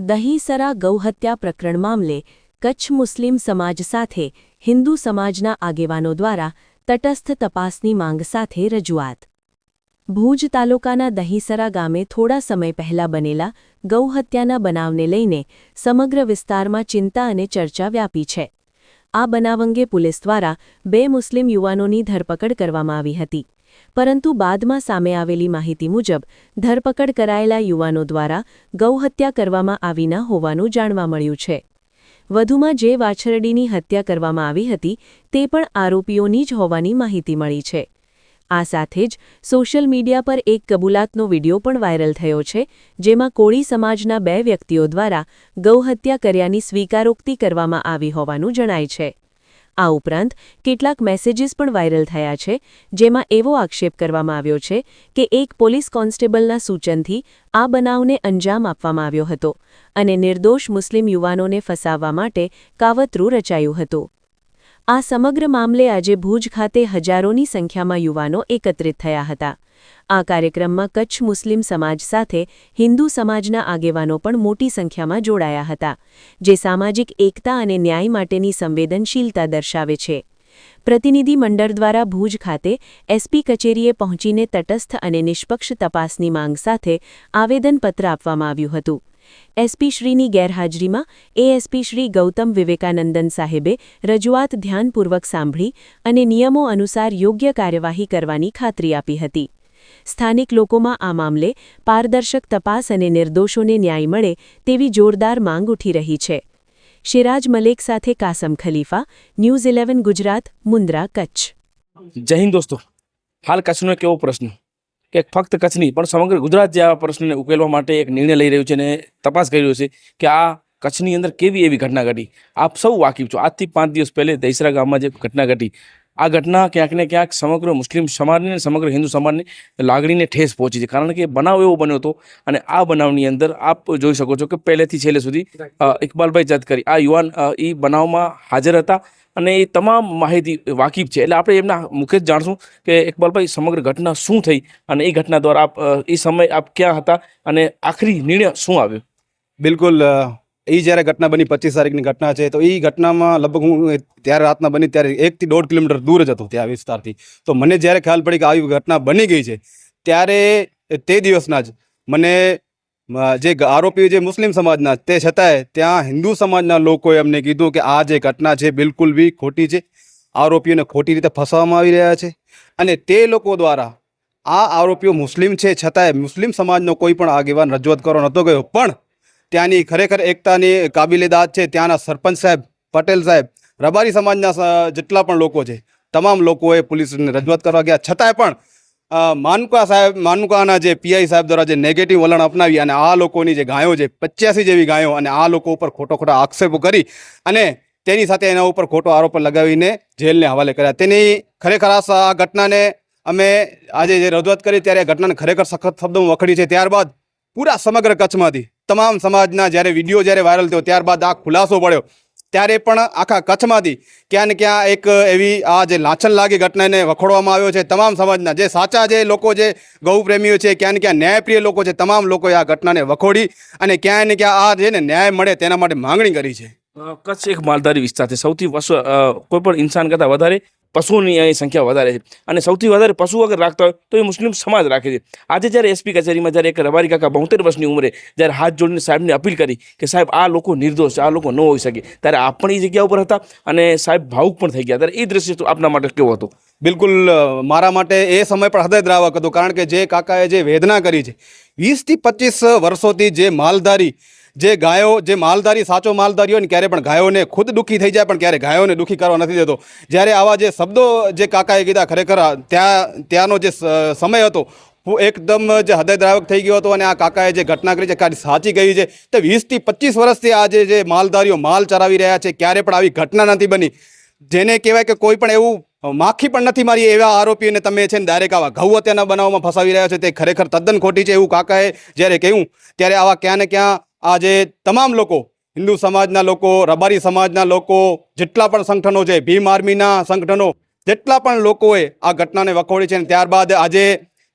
દહીસરા ગૌહત્યા પ્રકરણ મામલે કચ્છ મુસ્લિમ સમાજ સાથે હિન્દુ સમાજના આગેવાનો દ્વારા તટસ્થ તપાસની માંગ સાથે રજૂઆત. ભુજ તાલુકાના દહીસરા ગામે થોડા સમય પહેલા બનેલા ગૌહત્યાના બનાવને લઈને સમગ્ર વિસ્તારમાં ચિંતા અને ચર્ચા વ્યાપી છે. આ બનાવ અંગે પોલીસ દ્વારા 2 મુસ્લિમ યુવાનોની ધરપકડ કરવામાં આવી હતી, પરંતુ બાદમાં સામે આવેલી માહિતી મુજબ ધરપકડ કરાયેલા યુવાનો દ્વારા ગૌહત્યા કરવામાં આવી ન હોવાનું જાણવા મળ્યું છે. વધુમાં જે વાછરડીની હત્યા કરવામાં આવી હતી તે પણ આરોપીઓની જ હોવાની માહિતી મળી છે. આ સાથે જ સોશિયલ મીડિયા પર એક કબૂલાતનો વિડિયો પણ વાયરલ થયો છે, જેમાં કોળી સમાજના 2 વ્યક્તિઓ દ્વારા ગૌહત્યા કર્યાની સ્વીકારોક્તિ કરવામાં આવી હોવાનું જણાય છે. આ ઉપરાંત કેટલાક મેસેજીસ પણ વાયરલ થયા છે, જેમાં એવો આક્ષેપ કરવામાં આવ્યો છે કે એક પોલીસ કોન્સ્ટેબલના સૂચનથી આ બનાવને અંજામ આપવામાં આવ્યો હતો અને નિર્દોષ મુસ્લિમ યુવાનોને ફસાવવા માટે કાવતરું રચાયું હતું. આ સમગ્ર મામલે આજે ભુજ ખાતે હજારોની સંખ્યામાં યુવાનો એકત્રિત થયા હતા. આ કાર્યક્રમમાં કચ્છ મુસ્લિમ સમાજ સાથે હિન્દુ સમાજના આગેવાનો પણ મોટી સંખ્યામાં જોડાયા હતા, જે સામાજિક એકતા અને ન્યાય માટેની સંવેદનશીલતા દર્શાવે છે. પ્રતિનિધિ મંડળ દ્વારા ભુજ ખાતે એસપી કચેરીએ પહોંચીને તટસ્થ અને નિષ્પક્ષ તપાસની માંગ સાથે આવેદનપત્ર આપવામાં આવ્યું હતું. એસપી શ્રીની ગેરહાજરીમાં એએસપી શ્રી ગૌતમ વિવેકાનંદન સાહેબે રજૂઆત ધ્યાનપૂર્વક સાંભળી અને નિયમો અનુસાર યોગ્ય કાર્યવાહી કરવાની ખાતરી આપી હતી. સ્થાનિક લોકોમાં આ મામલે પારદર્શક તપાસ અને નિર્દોષોને ન્યાય મળે તેવી જોરદાર માંગ ઉઠી રહી છે. શિરાજ મલેક સાથે કાસમ ખલીફા, ન્યૂઝ 11 ગુજરાત, મુન્દ્રા, કચ્છ. જય હિન્દ દોસ્તો. હાલ કચ્છનો એક એવો પ્રશ્ન કે ફક્ત કચ્છ નહીં પણ સમગ્ર ગુજરાત જે આ પ્રશ્નને ઉકેલવા માટે એક નિર્ણય લઈ રહ્યું છે અને તપાસ કરી રહ્યું છે કે આ કચ્છની અંદર કેવી એવી ઘટના ઘટી. આપ સૌ વાકેફ છો, આજથી 5 દિવસ પહેલે દહીસરા ગામમાં જે ઘટના ઘટી, આ ઘટના ક્યાંક ને ક્યાંક સમગ્ર મુસ્લિમ સમાજને અને સમગ્ર હિન્દુ સમાજને લાગણીને ઠેસ પહોંચી છે. કારણ કે બનાવ એવો બન્યો હતો અને આ બનાવની અંદર આપ જોઈ શકો છો કે પહેલેથી છેલ્લે સુધી ઇકબાલભાઈ જતકરી આ યુવાન એ બનાવમાં હાજર હતા અને એ તમામ માહિતી વાકેફ છે. એટલે આપણે એમના મુખે જ જાણશું કે ઇકબાલભાઈ સમગ્ર ઘટના શું થઈ અને એ ઘટના દ્વારા આપ એ સમય આપ ક્યાં હતા અને આખરી નિર્ણય શું આવ્યો? બિલકુલ, એ જ્યારે ઘટના બની 25 તારીખની ઘટના છે, તો એ ઘટનામાં લગભગ હું ત્યારે રાતના બની ત્યારે 1 થી 1.5 કિલોમીટર દૂર જ હતો ત્યાં વિસ્તારથી. તો મને જ્યારે ખ્યાલ પડી કે આવી ઘટના બની ગઈ છે, ત્યારે તે દિવસના જ મને જે આરોપી જે મુસ્લિમ સમાજના તે છતાંય ત્યાં હિન્દુ સમાજના લોકોએ અમને કીધું કે આ જે ઘટના છે બિલકુલ બી ખોટી છે, આરોપીઓને ખોટી રીતે ફસાવવામાં આવી રહ્યા છે અને તે લોકો દ્વારા આ આરોપીઓ મુસ્લિમ છે છતાંય મુસ્લિમ સમાજનો કોઈ પણ આગેવાન રજૂઆત કરવા નહોતો ગયો. પણ ત્યાંની ખરેખર એકતાની કાબિલેદાદ છે. ત્યાંના સરપંચ સાહેબ, પટેલ સાહેબ, રબારી સમાજના જેટલા પણ લોકો છે તમામ લોકોએ પોલીસને રજૂઆત કરવા ગયા, છતાંય પણ માનુકાના જે પીઆઈ સાહેબ દ્વારા જે નેગેટિવ વલણ અપનાવી અને આ લોકોની જે ગાયો છે 85 જેવી ગાયો અને આ લોકો ઉપર ખોટા આક્ષેપો કરી અને તેની સાથે એના ઉપર ખોટો આરોપ લગાવીને જેલને હવાલે કર્યા. તેની ખરેખર આ ઘટનાને અમે આજે જે રજૂઆત કરી ત્યારે ઘટનાને ખરેખર સખત શબ્દોમાં વખોડી છે. ત્યારબાદ પૂરા સમગ્ર કચ્છમાંથી તમામ સમાજના જ્યારે વિડીયો જ્યારે વાયરલ થયો ત્યારબાદ આ ખુલાસો પડ્યો, ત્યારે પણ આખા કચ્છમાંથી ક્યાં ને ક્યાં એક એવી આ જે લાંછન લાગી ઘટનાને વખોડવામાં આવ્યો છે. તમામ સમાજના જે સાચા જે લોકો જે ગૌપ્રેમીઓ છે, ક્યાં ને ક્યાં ન્યાયપ્રિય લોકો છે, તમામ લોકોએ આ ઘટનાને વખોડી અને ક્યાં ને ક્યાં આ જે ને ન્યાય મળે તેના માટે માંગણી કરી છે. કચ્છ એક માલધારી વિસ્તાર છે. સૌથી કોઈ પણ ઇન્સાન કરતાં વધારે પશુઓની અહીં સંખ્યા વધારે છે અને સૌથી વધારે પશુ અગર રાખતા હોય તો એ મુસ્લિમ સમાજ રાખે છે. આજે જ્યારે એસપી કચેરીમાં જ્યારે એક રબારી કાકા 72 વર્ષની ઉંમરે જ્યારે હાથ જોડીને સાહેબને અપીલ કરી કે સાહેબ આ લોકો નિર્દોષ છે, આ લોકો ન હોઈ શકે, ત્યારે આપ પણ એ જગ્યા ઉપર હતા અને સાહેબ ભાવુક પણ થઈ ગયા. ત્યારે એ દ્રશ્ય તો આપના માટે કેવો હતો? બિલકુલ, મારા માટે એ સમય પણ હૃદયદ્રાવક હતો. કારણ કે જે કાકાએ જે વેદના કરી છે 20 થી 25 વર્ષોથી, જે માલધારી જે ગાયો, જે માલધારી સાચો માલધારી હોય ને ક્યારે પણ ગાયોને ખુદ દુઃખી થઈ જાય પણ ક્યારે ગાયોને દુઃખી કરવા નથી દેતો. જ્યારે આવા જે શબ્દો જે કાકાએ કીધા ખરેખર ત્યાંનો જે સમય હતો હું એકદમ જે હૃદયદ્રાવક થઈ ગયો હતો અને આ કાકાએ જે ઘટના કરી છે સાચી કહી છે. તે 20 થી 25 વર્ષથી આજે જે માલધારીઓ માલ ચરાવી રહ્યા છે, ક્યારે પણ આવી ઘટના નથી બની. જેને કહેવાય કે કોઈ પણ એવું માખી પણ નથી મારી એવા આરોપીઓને તમે છે ને ડાયરેક્ટ આવા ગૌહત્યાના બનાવમાં ફસાવી રહ્યા છો, તે ખરેખર તદ્દન ખોટી છે. એવું કાકાએ જ્યારે કહ્યું ત્યારે આવા ક્યાં ને ક્યાં આ જે તમામ લોકો, હિન્દુ સમાજના લોકો, રબારી સમાજના લોકો, જેટલા પણ સંગઠનો છે, ભીમ આર્મીના સંગઠનો, જેટલા પણ લોકોએ આ ઘટનાને વખોડી છે. ત્યારબાદ આજે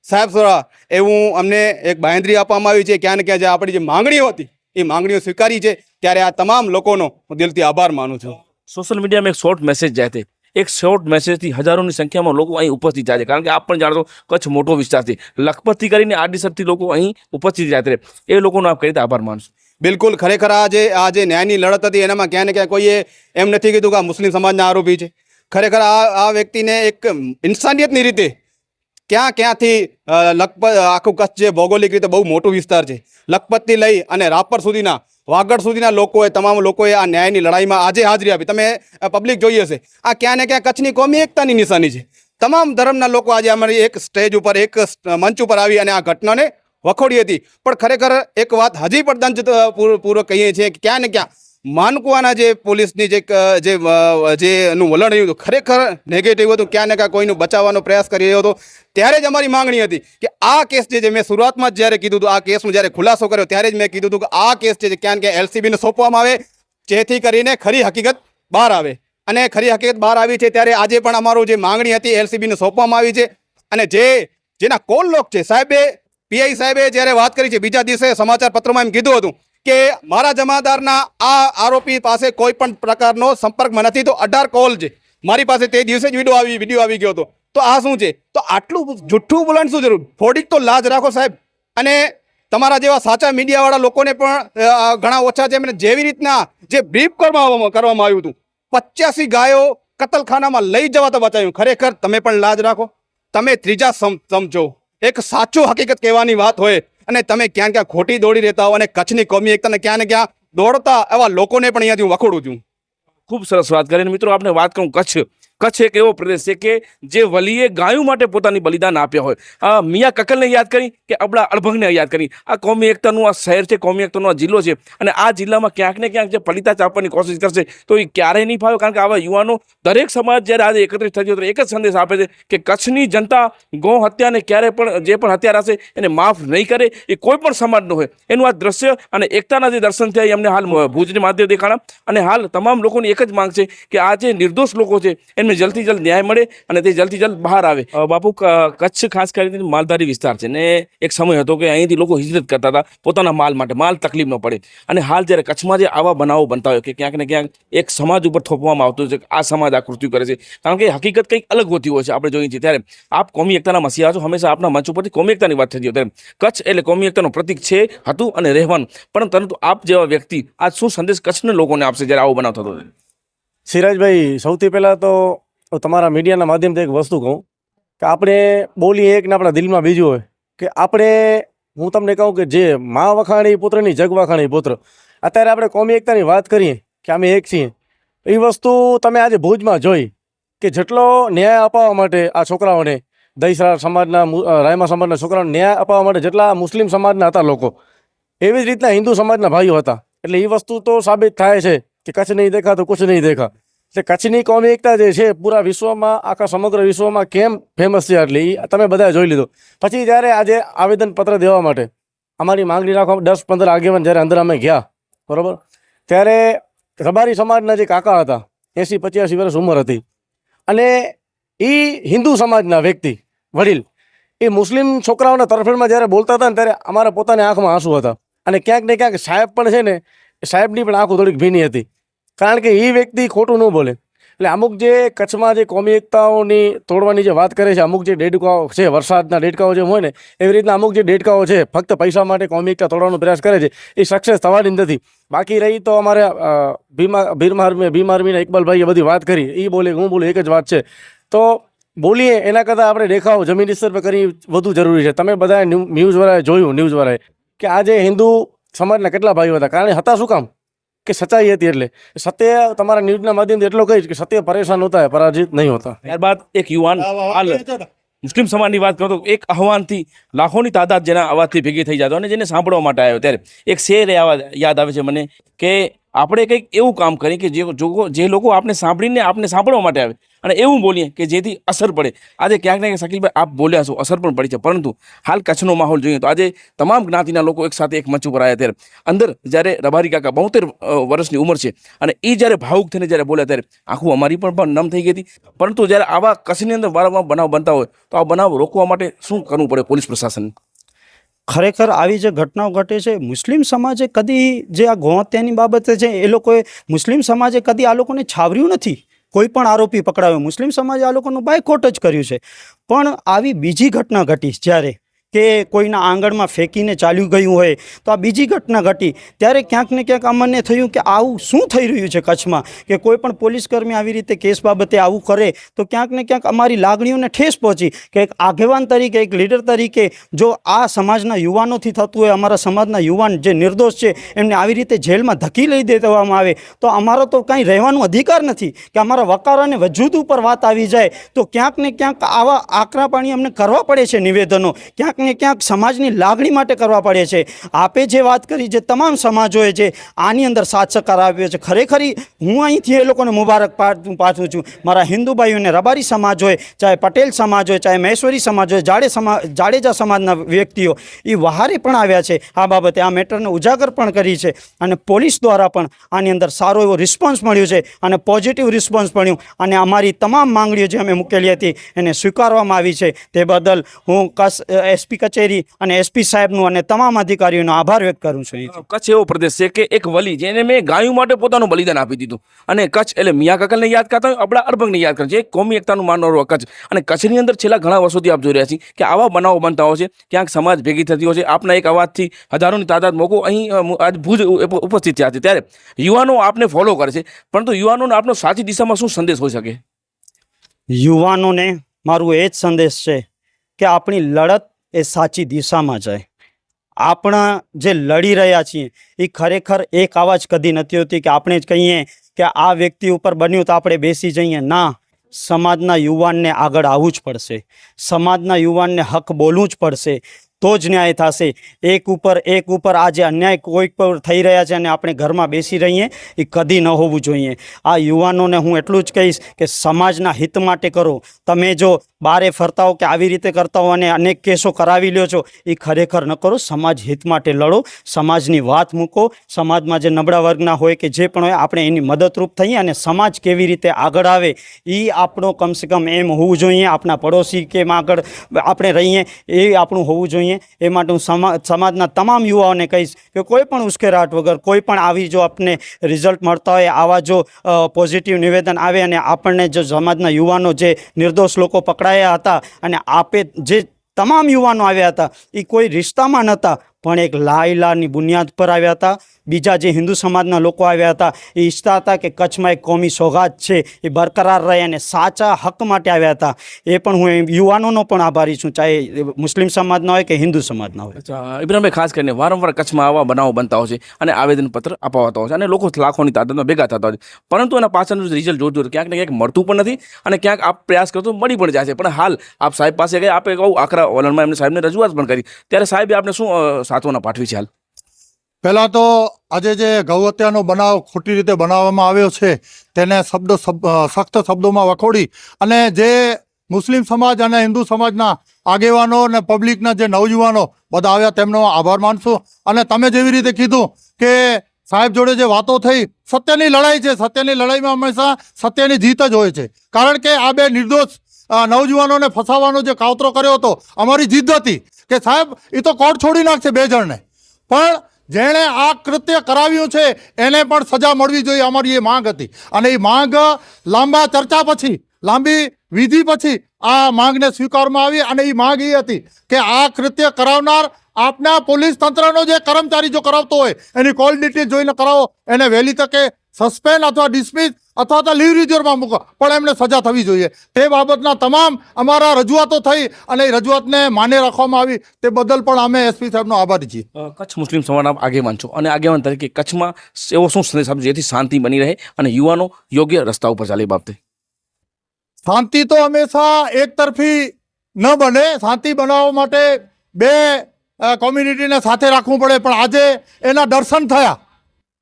સાહેબ દ્વારા એવું અમને એક બાંહેધરી આપવામાં આવી છે ક્યાં ને ક્યાં જે આપણી જે માંગણીઓ હતી એ માંગણીઓ સ્વીકારી છે, ત્યારે આ તમામ લોકોનો હું દિલથી આભાર માનું છું. સોશિયલ મીડિયામાં એક શોર્ટ મેસેજ જાય છે, એક શોર્ટ મેસેજથી હજારોની સંખ્યામાં લોકો અહીં ઉપસ્થિત થાય છે, કારણ કે આપ પણ જાણો છો કચ્છ મોટો વિસ્તાર છે, લખપતથી કરીને આડીસરથી લોકો અહીં ઉપસ્થિત જાય છે. એ લોકોનો આપ કઈ રીતે આભાર માનશો? બિલકુલ, ખરેખર આ જે ન્યાયની લડત હતી એનામાં ક્યાં ને ક્યાં કોઈએ એમ નથી કીધું કે આ મુસ્લિમ સમાજના આરોપી છે. ખરેખર આ વ્યક્તિને એક ઇન્સાનિયતની રીતે ક્યાંથી લખપત આખું કચ્છ જે ભૌગોલિક રીતે બહુ મોટું વિસ્તાર છે, લખપતથી લઈ અને રાપર સુધીના વાગડ સુધીના લોકોએ તમામ લોકોએ આ ન્યાયની લડાઈમાં આજે હાજરી આપી. તમે પબ્લિક જોઈ હશે, આ ક્યાં ને ક્યાં કચ્છની કોમી એકતાની નિશાની છે. તમામ ધર્મના લોકો આજે અમારી એક સ્ટેજ ઉપર એક મંચ ઉપર આવી અને આ ઘટનાને વખોડી હતી. પણ ખરેખર એક વાત હજી પણ દંત પૂર્વક કહીએ છીએ કે ક્યાં ને ક્યાં માનકુવાના જે પોલીસની જેનું વલણ રહ્યું હતું ખરેખર નેગેટિવ હતું. ક્યાં ને ક્યાં કોઈનું બચાવવાનો પ્રયાસ કરી રહ્યો હતો. ત્યારે જ અમારી માંગણી હતી કે આ કેસ જે મેં શરૂઆતમાં જ જ્યારે કીધું હતું, આ કેસનું જ્યારે ખુલાસો કર્યો ત્યારે જ મેં કીધું હતું કે આ કેસ જે ક્યાં ને ક્યાં LCBને સોંપવામાં આવે, જેથી કરીને ખરી હકીકત બહાર આવે. અને ખરી હકીકત બહાર આવી છે ત્યારે આજે પણ અમારું જે માંગણી હતી LCBને સોંપવામાં આવી છે. અને જેના કોલ લોક છે સાહેબે, PI સાહેબે જ્યારે વાત કરી છે, બીજા દિવસે સમાચાર પત્રમાં એમ કીધું હતું કે મારા જમાદારના આ આરોપી પાસે કોઈ પણ પ્રકારનો સંપર્કમાં નથી, તો 18 કોલ છે મારી પાસે. તે દિવસે જ વિડીયો આવી ગયો હતો. તો આ શું છે? તો આટલું જુઠ્ઠું બોલવાની શું જરૂર? થોડીક તો લાજ રાખો સાહેબ. અને તમારા જેવા સાચા મીડિયાવાળા લોકોને પણ ઘણા ઓછા છે. એમને જેવી રીતના જે બ્રીફ કરવામાં આવ્યું હતું, 85 ગાયો કતલખાનામાં લઈ જવા તો બચાવ્યું. ખરેખર તમે પણ લાજ રાખો. તમે ત્રીજા સમજો. એક સાચું હકીકત કહેવાની વાત હોય અને તમે ક્યાં ક્યાં ખોટી દોડી રહેતા હો અને કચ્છની કોમી એકતાને ક્યાં ને ક્યાં દોડતા એવા લોકોને પણ અહીંયાથી હું વખોડું છું. ખૂબ સરસ વાત કરીને મિત્રો, આપણે વાત કરું કચ્છ એક એવો પ્રદેશ છે કે જે વલીએ ગાયો માટે પોતાની બલિદાન આપ્યા હોય. મિયા કકલને યાદ કરી કે અબળા અડભંગને યાદ કરી. આ કોમી એકતાનું આ શહેર છે, કોમી એકતાનો આ જિલ્લો છે, અને આ જિલ્લામાં ક્યાંક ને ક્યાંક જે પલિતા ચાપવાની કોશિશ કરશે તો એ ક્યારેય નહીં ફાવે. કારણ કે આવા યુવાનો દરેક સમાજ જ્યારે આજે એકત્રિત થયો તો એક જ સંદેશ આપે છે કે કચ્છની જનતા ગૌ હત્યાને ક્યારે પણ જે પણ હત્યારા છે એને માફ નહીં કરે. એ કોઈ પણ સમાજનો હોય. એનું આ દ્રશ્ય અને એકતાના જે દર્શન થયા એ અમને હાલ ભુજની માધ્યમ દેખાણા. અને હાલ તમામ લોકોની એક જ માંગ છે કે આ જે નિર્દોષ લોકો છે એમને જલ્દથી જલ્દ ન્યાય મળે અને તે જલ્દથી જલ્દ બહાર આવે. બાપુ, કચ્છ ખાસ કરીને માલધારી વિસ્તાર છે ને એક સમય હતો કે અહીંથી લોકો હિજરત કરતા હતા પોતાના માલ માટે, માલ તકલીફ ન પડે. અને હાલ જ્યારે કચ્છમાં જે આવા બનાવો બનતા હોય કે ક્યાંક ને ક્યાંક એક સમાજ ઉપર થોપવામાં આવતું છે કે આ સમાજ આ કૃત્ય કરે છે, કારણ કે હકીકત કંઈક અલગ હોતી હોય છે આપણે જોઈએ છીએ. ત્યારે આપ કોમી એકતાના મસીહા છો, હંમેશા આપના મંચ ઉપરથી કોમી એકતાની વાત થતી હોય. ત્યારે કચ્છ એટલે કોમી એકતાનું પ્રતિક છે, હતું અને રહેવાનું. પરંતુ આપ જેવા વ્યક્તિ આજ શું સંદેશ કચ્છના લોકોને આપશે જ્યારે આવો બનાવ થતો હોય? સિરાજભાઈ, સૌથી પહેલાં તો તમારા મીડિયાના માધ્યમથી એક વસ્તુ કહું કે આપણે બોલીએ એક ને આપણા દિલમાં બીજું હોય કે હું તમને કહું કે જે મા વખાણી પુત્રની જગ વખાણી પુત્ર. અત્યારે આપણે કોમી એકતાની વાત કરીએ કે અમે એક છીએ, એ વસ્તુ તમે આજે ભુજમાં જોઈ કે જેટલો ન્યાય અપાવવા માટે આ છોકરાઓને, દહીસરા સમાજના, રાયમા સમાજના છોકરાઓને ન્યાય અપાવવા માટે જેટલા મુસ્લિમ સમાજના હતા લોકો, એવી જ રીતના હિન્દુ સમાજના ભાઈઓ હતા. એટલે એ વસ્તુ તો સાબિત થાય છે કે કચ્છ નહીં દેખા તો કુછ નહીં દેખા. એટલે કચ્છની કોમી એકતા જે છે પૂરા વિશ્વમાં, આખા સમગ્ર વિશ્વમાં કેમ ફેમસ છે એટલે એ તમે બધા જોઈ લીધું. પછી જ્યારે આજે આવેદનપત્ર દેવા માટે અમારી માંગણી રાખવા 10-15 આગેવાન જ્યારે અંદર અમે ગયા, બરાબર, ત્યારે રબારી સમાજના જે કાકા હતા, 80-85 વર્ષ ઉંમર હતી, અને એ હિન્દુ સમાજના વ્યક્તિ વડીલ એ મુસ્લિમ છોકરાઓના તરફેણમાં જ્યારે બોલતા હતા ને ત્યારે અમારા પોતાની આંખમાં આંસુ હતા. અને ક્યાંક ને ક્યાંક સાહેબ પણ છે ને, સાહેબની પણ આંખો થોડીક ભીની હતી, કારણ કે એ વ્યક્તિ ખોટું ન બોલે. એટલે અમુક જે કચ્છમાં જે કોમી એકતાઓની તોડવાની જે વાત કરે છે, અમુક જે દેડકાઓ છે, વરસાદના દેડકાઓ જેમ હોય ને એવી રીતના અમુક જે દેડકાઓ છે ફક્ત પૈસા માટે કોમી એકતા તોડવાનો પ્રયાસ કરે છે, એ સક્સેસ થવાની નથી. બાકી રહી તો અમારે ભીમાર્મીના ઇકબાલભાઈએ બધી વાત કરી, એ બોલે હું બોલું એક જ વાત છે. તો બોલીએ એના કરતાં આપણે દેખાવ જમીન સ્તર પર કરી વધુ જરૂરી છે. તમે બધા ન્યૂઝવાળાએ જોયું, ન્યૂઝવાળાએ કે આજે હિન્દુ સમાજના કેટલા ભાઈઓ હતા, કારણ હતા શું કામ કે સચ્ચાઈ હતી. એટલે સત્ય તમારા ન્યૂઝના માધ્યમથી એટલો કહીશ કે સત્ય પરેશાન હોતા હે, પરાજિત નહીં હોતા. ત્યારબાદ એક યુવાન હાલ મુસ્લિમ સમાજની વાત કરો તો એક આહવાનથી લાખોની તાદાદ જેના અવાજથી ભેગી થઈ જતો અને જેને સાંભળવા માટે આવ્યો, ત્યારે એક શેર યાદ આવે છે મને કે આપણે કંઈક એવું કામ કરીએ કે જે લોકો આપણે સાંભળીને આપણે સાંભળવા માટે આવે અને એવું બોલીએ કે જેથી અસર પડે. આજે ક્યાંક ને ક્યાંક શકીલભાઈ આપ બોલ્યા છો, અસર પણ પડી છે, પરંતુ હાલ કચ્છનો માહોલ જોઈએ તો આજે તમામ જ્ઞાતિના લોકો એક સાથે એક મંચ ઉપર આવ્યા. ત્યારે અંદર જ્યારે રબારી કાકા 72 વર્ષની ઉંમર છે અને એ જ્યારે ભાવુક થઈને જ્યારે બોલ્યા ત્યારે આખું અમારી પણ નમ થઈ ગઈ હતી. પરંતુ જ્યારે આવા કચ્છની અંદર વારંવાર બનાવ બનતા હોય તો આ બનાવ રોકવા માટે શું કરવું પડે પોલીસ પ્રશાસન? ખરેખર આવી જે ઘટનાઓ ઘટે છે, મુસ્લિમ સમાજે કદી જે આ ગૌહત્યાની બાબતે છે એ લોકોએ મુસ્લિમ સમાજે કદી આ લોકોને છાવર્યું નથી. કોઈ પણ આરોપી પકડાયો મુસ્લિમ સમાજે આ લોકોનું બાયકોટ જ કર્યું છે. પણ આવી બીજી ઘટના ઘટી જ્યારે કે કોઈના આંગણમાં ફેંકીને ચાલ્યું ગયું હોય, તો આ બીજી ઘટના ઘટી ત્યારે ક્યાંક ને ક્યાંક અમને થયું કે આવું શું થઈ રહ્યું છે કચ્છમાં, કે કોઈ પણ પોલીસકર્મી આવી રીતે કેસ બાબતે આવું કરે તો ક્યાંક ને ક્યાંક અમારી લાગણીઓને ઠેસ પહોંચી. કે એક આગેવાન તરીકે, એક લીડર તરીકે જો આ સમાજના યુવાનોથી થતું હોય, અમારા સમાજના યુવાન જે નિર્દોષ છે એમને આવી રીતે જેલમાં ધકી લઈ દેવામાં આવે તો અમારો તો કાંઈ રહેવાનો અધિકાર નથી. કે અમારા વકાર અને વજૂદ ઉપર વાત આવી જાય તો ક્યાંક ને ક્યાંક આવા આકરા પાણી અમને કરવા પડે છે નિવેદનો, ક્યાંક ને ક્યાંક સમાજની લાગણી માટે કરવા પડે છે. આપે જે વાત કરી, જે તમામ સમાજોએ જે આની અંદર સાથ સહકાર આપ્યો છે, ખરેખર હું અહીંથી એ લોકોને મુબારક પાઠવું છું. મારા હિન્દુ ભાઈઓને, રબારી સમાજ હોય, ચાહે પટેલ સમાજ હોય, ચાહે મહેશ્વરી સમાજ હોય, જાડેજા સમાજના વ્યક્તિઓ એ વહારે પણ આવ્યા છે આ બાબતે, આ મેટરને ઉજાગર પણ કરી છે. અને પોલીસ દ્વારા પણ આની અંદર સારો એવો રિસ્પોન્સ મળ્યો છે અને પોઝિટિવ રિસ્પોન્સ મળ્યું અને અમારી તમામ માંગણીઓ જે અમે મૂકેલી હતી એને સ્વીકારવામાં આવી છે. તે બદલ હું એસપી કચેરી અને એસપી સાહેબનું અને તમામ અધિકારીઓનો આભાર વ્યક્ત કરું છું. કચ્છ એવો પ્રદેશ છે કે એક વલી જેને મેં ગાયું માટે પોતાનું બલિદાન આપી દીધું, અને કચ્છ એટલે મિયા કકલને યાદ કરતા હોય, આપણા અર્બંગને યાદ કરે છે, એક કોમી એકતાનું માનનારો કચ્છ. અને કચ્છની અંદર છેલ્લા ઘણા વર્ષોથી આપ જોઈ રહ્યા છીએ કે આવા બનાવો બનતા હોય છે, ક્યાંક સમાજ ભેગી થતી હોય છે. આપના એક અવાજથી હજારોની તાદાદ મોકો અહીં આજ ભુજ ઉપસ્થિત થયા છે, ત્યારે યુવાનો આપને ફોલો કરે છે, પરંતુ યુવાનોને આપનો સાચી દિશામાં શું સંદેશ હોઈ શકે? યુવાનોને મારું એ જ સંદેશ છે કે આપણી લડત એ સાચી દિશામાં જાય. આપણા જે લડી રહ્યા છીએ એ ખરેખર એક આવાજ કદી નથી હોતી કે આપણે જ કહીએ કે આ વ્યક્તિ ઉપર બન્યું તો આપણે બેસી જઈએ. ના, સમાજના યુવાનને આગળ આવવું જ પડશે, સમાજના યુવાનને હક બોલવું જ પડશે, તો જ ન્યાય થશે. એક ઉપર આ જે અન્યાય કોઈ પર થઈ રહ્યા છે અને આપણે ઘરમાં બેસી રહીએ એ કદી ન હોવું જોઈએ. આ યુવાનોને હું એટલું જ કહીશ કે સમાજના હિત માટે કરો. તમે જો બારે ફરતા હો કે આવી રીતે કરતા હો અને અનેક કેસો કરાવી લ્યો છો, એ ખરેખર ન કરો. સમાજ હિત માટે લડો, સમાજની વાત મૂકો. સમાજમાં જે નબળા વર્ગના હોય કે જે પણ હોય આપણે એની મદદરૂપ થઈએ અને સમાજ કેવી રીતે આગળ આવે એ આપણો કમસે કમ એમ હોવું જોઈએ. આપણા પડોશી કેમ આગળ આપણે રહીએ એ આપણું હોવું જોઈએ. એ માટે હું સમાજના તમામ યુવાઓને કહીશ કે કોઈ પણ ઉશ્કેરાટ વગર, કોઈ પણ આવી જો આપને રિઝલ્ટ મળતા હોય, આવા જો પોઝિટિવ નિવેદન આવે અને આપણને જો સમાજના યુવાનો જે નિર્દોષ લોકો પકડાયા હતા અને આપે જે તમામ યુવાનો આવ્યા હતા એ કોઈ રિશ્તામાં નહોતા પણ એક લાયલાની બુનિયાદ પર આવ્યા હતા. બીજા જે હિન્દુ સમાજના લોકો આવ્યા હતા એ ઈચ્છતા હતા કે કચ્છમાં એક કોમી સોગાત છે એ બરકરાર રહે અને સાચા હક માટે આવ્યા હતા. એ પણ હું યુવાનોનો પણ આભારી છું, ચાહે મુસ્લિમ સમાજના હોય કે હિન્દુ સમાજના હોય. ઇબ્રાહીમભાઈ, ખાસ કરીને વારંવાર કચ્છમાં આવા બનાવો બનતા હોય છે અને આવેદનપત્ર અપાવતા હોય છે અને લોકો લાખોની તાદાદમાં ભેગા થતા હોય છે, પરંતુ એના પાછળનું રિઝલ્ટ જોતું ક્યાંક ને ક્યાંક મળતું પણ નથી અને ક્યાંક આપ પ્રયાસ કરતો મળી પણ જાય છે. પણ હાલ આપ સાહેબ પાસે ગયા, આપે કહું આકરા વલણમાં એમને સાહેબને રજૂઆત પણ કરી, ત્યારે સાહેબે આપણે શું સાંત્વના પાઠવી છે? હાલ પહેલાં તો આજે જે ગૌહત્યાનો બનાવ ખોટી રીતે બનાવવામાં આવ્યો છે તેને સખ્ત શબ્દોમાં વખોડી અને જે મુસ્લિમ સમાજ અને હિન્દુ સમાજના આગેવાનો અને પબ્લિકના જે નવયુવાનો બધા આવ્યા તેમનો આભાર માનશું. અને તમે જેવી રીતે કીધું કે સાહેબ જોડે જે વાતો થઈ, સત્યની લડાઈ છે, સત્યની લડાઈમાં હંમેશા સત્યની જીત જ હોય છે. કારણ કે આ બે નિર્દોષ નવજુવાનોને ફસાવવાનો જે કાવતરો કર્યો હતો અમારી જીદ હતી કે સાહેબ એ તો કોર્ટ છોડી નાખશે બે જણને, પણ જેણે આ કૃત્ય કરાવ્યું છે એને પણ સજા મળવી જોઈએ, અમારી એ માંગ હતી. અને એ માંગ લાંબા ચર્ચા પછી, લાંબી વિધિ પછી આ માંગને સ્વીકારવામાં આવી અને એ માંગ એ હતી કે આ કૃત્ય કરાવનાર આપના પોલીસ તંત્રનો જે કર્મચારી જો કરાવતો હોય એની કોલ ડિટેલ જોઈને કરાવો, એને વહેલી તકે સસ્પેન્ડ અથવા ડિસમિસ અથવા તો લીવ રિઝર્વમાં મૂકો, પણ એમને સજા થવી જોઈએ. તે બાબતના તમામ અમારા રજૂઆતો થઈ અને એ રજૂઆતને માન્ય રાખવામાં આવી, તે બદલ પણ અમે એસપી સાહેબનો આભારી છીએ. કચ્છ મુસ્લિમ સમાજના આગેવાન છો અને આગેવાન તરીકે કચ્છમાં એવો શું સંદેશ આપજો જેથી શાંતિ બની રહે અને યુવાનો યોગ્ય રસ્તા ઉપર ચાલે? બાબતે શાંતિ તો હંમેશા એક તરફી ન બને, શાંતિ બનાવવા માટે બે કોમ્યુનિટીને સાથે રાખવું પડે. પણ આજે એના દર્શન થયા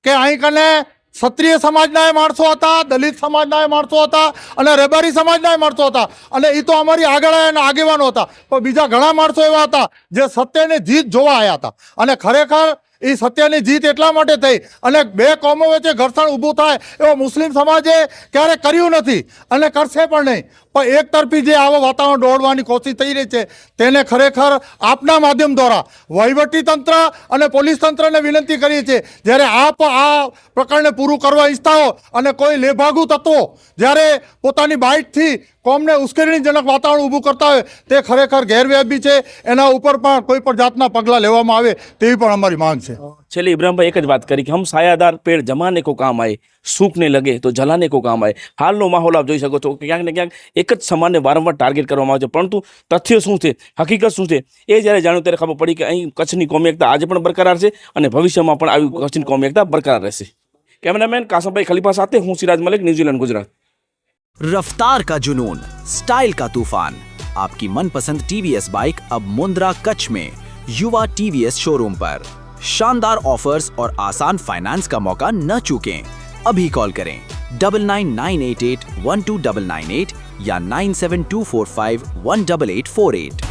કે અહીં કને ક્ષત્રિય સમાજના માણસો હતા, દલિત સમાજના માણસો હતા અને રેબારી સમાજના માણસો હતા અને એ તો અમારી આગળ આગેવાનો હતા, પણ બીજા ઘણા માણસો એવા હતા જે સત્યની જીત જોવા આવ્યા હતા. અને ખરેખર એ સત્યની જીત એટલા માટે થઈ અને બે કોમો વચ્ચે ઘર્ષણ ઊભું થાય એવો મુસ્લિમ સમાજે ક્યારે કર્યું નથી અને કરશે પણ નહીં. પણ એક તરફી જે આવો વાતાવરણ દોડવાની કોશિશ થઈ રહી છે તેને ખરેખર આપના માધ્યમ દ્વારા વહીવટી તંત્ર અને પોલીસ તંત્રને વિનંતી કરીએ છીએ, જ્યારે આપ આ પ્રકરણને પૂરું કરવા ઈચ્છતા હો અને કોઈ લેભાગુ તત્વો જ્યારે પોતાની બાઇટથી કોમને ઉશ્કેરણીજનક વાતાવરણ ઊભું કરતા હોય તે ખરેખર ગેરવ્યાજબી છે. એના ઉપર પણ કોઈ પણ જાતના પગલાં લેવામાં આવે તેવી પણ અમારી માંગ છે. છેલ્લે ઇબ્રાહીમભાઈ એક જ વાત કરી કે હમ સાયાદાર પેડ જમાને કો કામ આए, સૂખને લગે તો જલાને કો કામ આए. હાલનો માહોલ આપ જોઈ શકો છો કે ક્યાંક ને ક્યાંક એક જ સમાજને વારંવાર ટાર્ગેટ કરવામાં આવે છે, પરંતુ તથ્ય શું છે, હકીકત શું છે એ જ્યારે જાણ્યું ત્યારે ખબર પડી કે અહીં કચ્છની કોમી એકતા આજે પણ બરકરાર છે અને ભવિષ્યમાં પણ આવી કચ્છની કોમી એકતા બરકરાર રહેશે. કેમેરામેન કાસમભાઈ ખલીફા સાથે હું સિરાજ મલિક, ન્यूजीलैंड गुजरात. रफ्तार का जुनून, स्टाइल का तूफान, आपकी मनपसंद टीवीएस बाइक अब मुंद्रा कच्छ में युवा टीवीएस शोरूम पर. शानदार ऑफर्स और आसान फाइनेंस का मौका न चूकें. अभी कॉल करें 9998812998 या 9724518848.